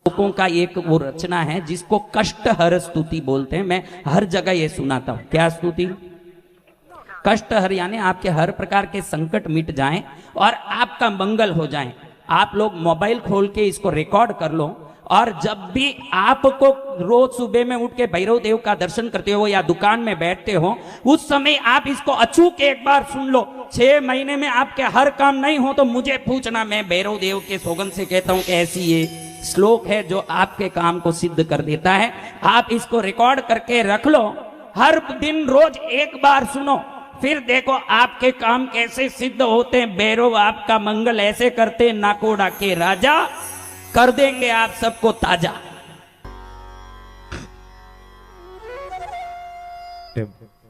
श्लोकों का एक वो रचना है जिसको कष्टहर स्तुति बोलते हैं। मैं हर जगह ये सुनाता हूं। क्या स्तुति? कष्टहर, यानी आपके हर प्रकार के संकट मिट जाएं और आपका मंगल हो जाए। आप लोग मोबाइल खोल के इसको रिकॉर्ड कर लो और जब भी आपको रोज सुबह में उठ के भैरव देव का दर्शन करते हो या दुकान में बैठते हो, उस समय आप इसको अचूक एक बार सुन लो। 6 महीने में आपके हर काम नहीं हो तो मुझे पूछना, मैं भैरव देव के सौगंध से कहता हूं कि ऐसी ये श्लोक है जो आपके काम को सिद्ध कर देता है। आप इसको रिकॉर्ड करके रख लो, हर दिन रोज एक बार सुनो, फिर देखो आपके काम कैसे सिद्ध होते हैं। भैरव आपका मंगल ऐसे करते, नाकोड़ा के राजा कर देंगे आप सबको ताजा।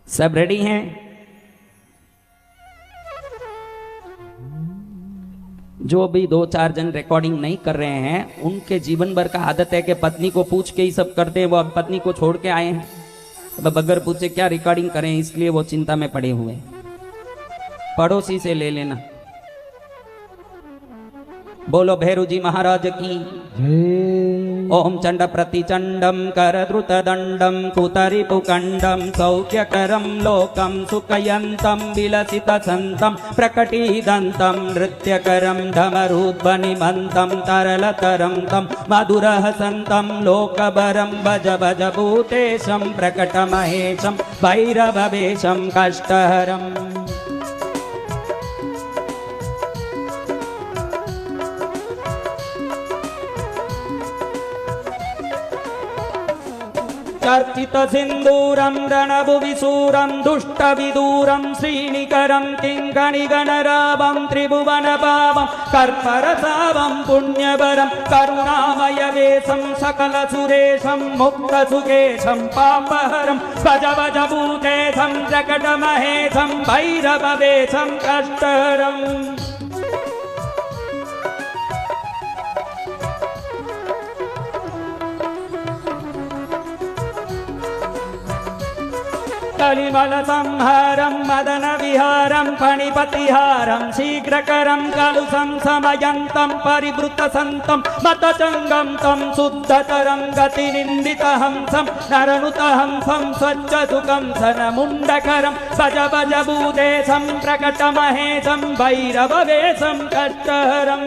सब रेडी हैं? जो भी 2-4 जन रिकॉर्डिंग नहीं कर रहे हैं, उनके जीवन भर का आदत है कि पत्नी को पूछ के ही सब करते हैं। वो अब पत्नी को छोड़ के आए हैं, अब बगैर पूछे क्या रिकॉर्डिंग करें, इसलिए वो चिंता में पड़े हुए। पड़ोसी से ले लेना। बोलो भैरव जी महाराज की। ओम चंड प्रतिचंडम करद्रुत दंडम कुतरिपुकंडम सौख्यकरम लोकम सुखयंतम विलसित संतम प्रकटीदंतम नृत्यकरम धमरुद्वनिमंतम तरलतरम तम मधुरहसंतम लोकबरम भज भज भूतेशम प्रकटमहेशम भैरववेशम कष्टहरम। चर्चित सिंदूरम रणभुविसूरम दुष्ट विदूरम श्रीनिकरम किंकणि गणरावम त्रिभुवन पावम कर्परसावम पुण्यवरम करुणामय वेशम सकल सुरेशम मुक्त सुकेशम पापहरम भज भज भूतेशम प्रकट महेशम भैरववेशम कष्टहरम। कलिमल संहारम मदन विहारम फणिपतिहारम शीघ्रकरम कलुषम समयंतम परिवृत संतम मतचंगम तम शुद्धतरं गतिनिंदित हंसम नरनुत हंसम स्वच्छ सुखम सनमुंडकरम भज भज भूतेशम प्रकट महेशम भैरववेशम कष्टहरम।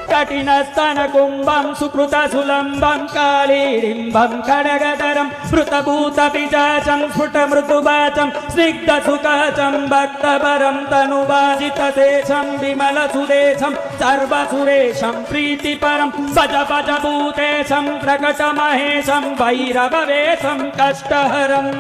कठिनस्तन कुंभम सुकृत सुलंबम कालीडिंबम खड्गधरम स्फुटभूत पिशाचम स्फुट मृदुवाचम स्निग्ध सुखचम भक्तपरम तनुवाजित शेषम विमल सुदेशम सर्वसुरेशम प्रीतिपरम भज भज भूतेशम प्रकट महेशम भैरववेशम कष्टहरम।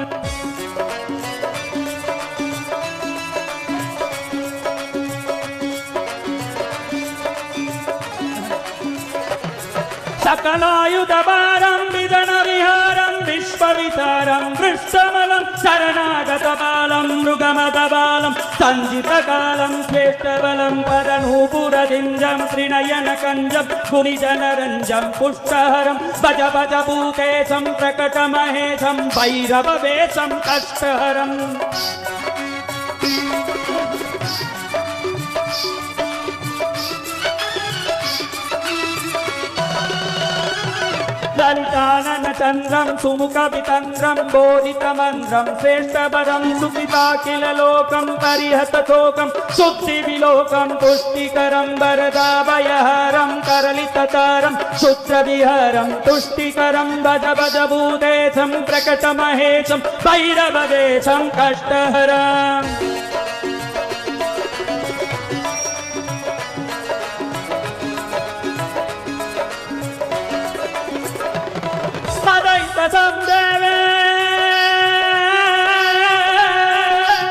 सकलायुधभारं विदन विहारं विश्ववितारं कृष्णमलं शरणागतबालं मृगमदबालं संजितकालं श्रेष्ठबलं परनूपुरदिञ्जं त्रिनयनकञ्जं गुणिजनरञ्जं पुष्टहरं भज भज भूतेशं प्रकटमहेशं भैरववेशं कष्टहरम्। ललितानन चंद्रम सुमुख वितंद्रम बोधित मंद्रम श्रेष्ठवरम सुपिताखिल लोकम परिहत शोकम शुद्धि विलोकम पुष्टिकरम वरदाभयहरम करलिततारम शुद्र विहरम तुष्टिकरम भज भज भूतेशम प्रकट महेशम भैरववेशम कष्टहरम।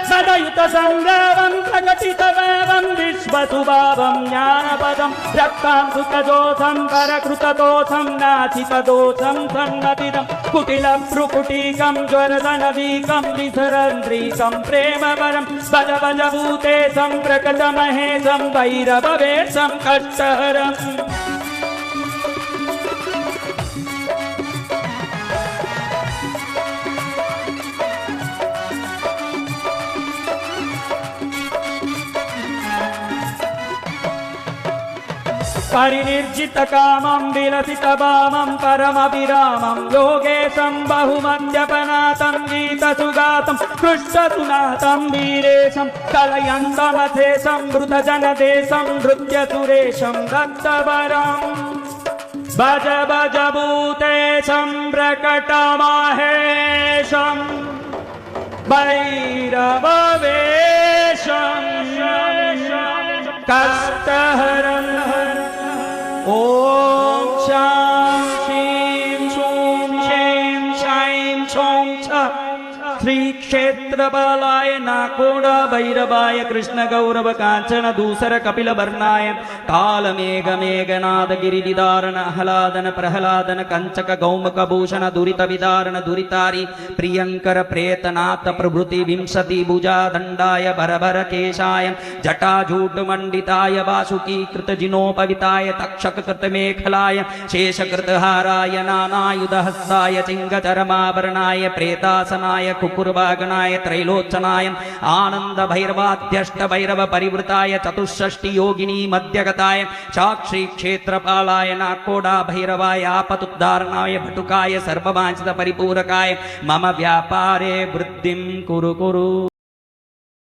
सदयुत संग्रामं प्रकटितवेवं विश्वसुभावं ज्ञानपदं रक्तांशुकदोषं परकृतदोषं नाचितदोषं सन्नतिदं कुटिलं भ्रुकुटीकं ज्वरदनवीकं विसरन्द्रीकं प्रेमवरं भज भज भूतेशं प्रकटमहेशं भैरववेशं कष्टहरम्। परिनिर्जित कामं विलसित वामं परमविरामं योगेशं बहुमद्यपनातं गीतसुगातं कृष्णसुनातं वीरेशं कलयन्तमथेशं वृथजनदेशं नृत्यसुरेशं दत्तवरम् भज भज भूतेशं प्रकटमहेशं भैरववेशं कष्टहरं ॐ शां शीं शूं शैं शां छौं छ श्री क्षेत्रपालाय नाकोड भैरवाय कृष्ण गौरव कांचन दूसर कपिल वर्णाय काल मेघ मेघनाद गिरिधारण आह्लादन प्रहलादन कंचक गौमक भूषण दुरित विदारण दुरितारी प्रियंकर प्रेतनाथ प्रभृति विंशति भुजा दंडाय भरभर केशाय जटाजूट मंडिताय वासुकी कृत जिनोपविताय तक्षक कृत मेखलाय शेषकृत हाराय नानायुध हस्ताय चिंग चरमाभरणाय प्रेतासनाय कुकुरवागनाय त्रैलोचनाय आनंद भैरवाध्यष्ट भैरव परिवृताय चतुष्षष्टि योगिनी मध्यगताय साक्षी क्षेत्रपालाय नाकोडा भैरवाय आपतुद्धारणाय भटुकाय सर्ववांछित परिपूरकाय मम व्यापारे वृद्धिं कुरु कुरु।